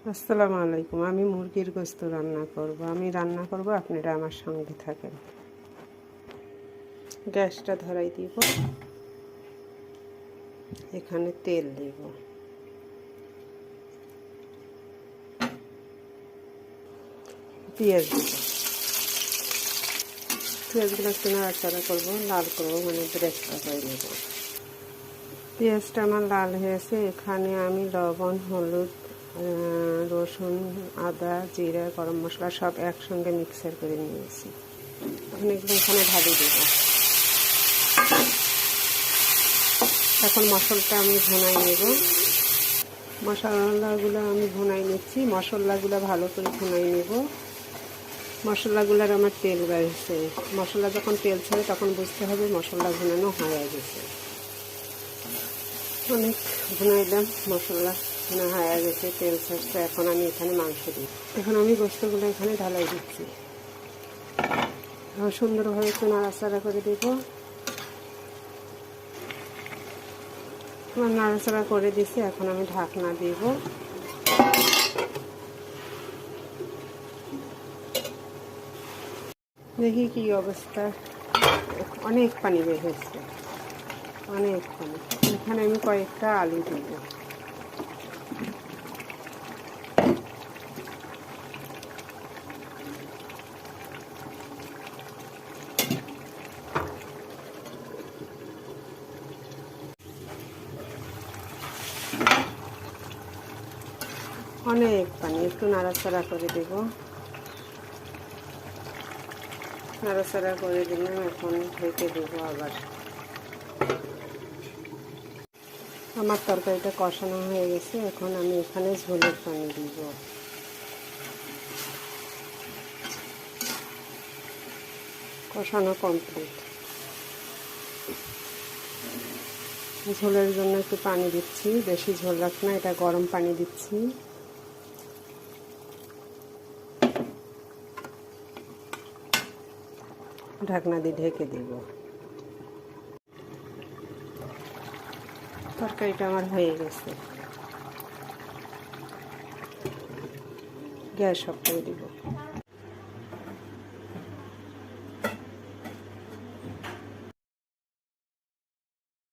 আসসালামু আলাইকুম। আমি মুরগির গোশত রান্না করব। আপনারা আমার সঙ্গে থাকেন। গ্যাসটা ধরাই দিব। এখানে তেল দিব। পেঁয়াজ দিব। পেঁয়াজগুলো একটু নাড়াচাড়া করবো, লাল করবো, মানে ব্রেস্তা করে নেব। পেঁয়াজটা আমার লাল হয়েছে। এখানে আমি লবণ, হলুদ, রসুন, আদা, জিরা, গরম মশলা সব একসঙ্গে মিক্সার করে নিয়েছি। এখানে ঢালি দেব। এখন মশলাটা আমি ভুনাই নেব। মশলাগুলো আমি ভুনাই নিচ্ছি। মশলাগুলো ভালো করে ভুনাই নেব। মশলাগুলোর আমার তেল বেরোচ্ছে। মশলা যখন তেল ছাড়ে তখন বুঝতে হবে মশলা ভুনানো হয়ে গেছে। অনেক ভুনাইলাম, মশলা ভুনা হয়ে গেছে, তেল ছাড়ছে। এখন আমি এখানে মাংস দিই। এখন আমি গোস্তগুলো এখানে ঢালাই দিচ্ছি। সুন্দরভাবে একটু নাড়াচাড়া করে দেব। নাড়াচাড়া করে দিচ্ছি। এখন আমি ঢাকনা দিব। দেখি কি অবস্থা। অনেক পানি বের হচ্ছে, অনেক পানি। এখানে আমি কয়েকটা আলু দিব। অনেক পানি, একটু নাড়াচাড়া করে দেব। নাড়াচাড়া করে দিলাম। এখন ঢেকে দেবো আবার। আমার তরকারিটা কষানো হয়ে গেছে। এখন আমি এখানে ঝোলের পানি দিব। কষানো কমপ্লিট। ঝোলের জন্য একটু পানি দিচ্ছি। বেশি ঝোল রাখছি না, এটা গরম পানি দিচ্ছি। ঢাকনা দিয়ে ঢেকে দেব। তরকারিটা আমার হয়ে গেছে। গ্যাস অফ করে দিব।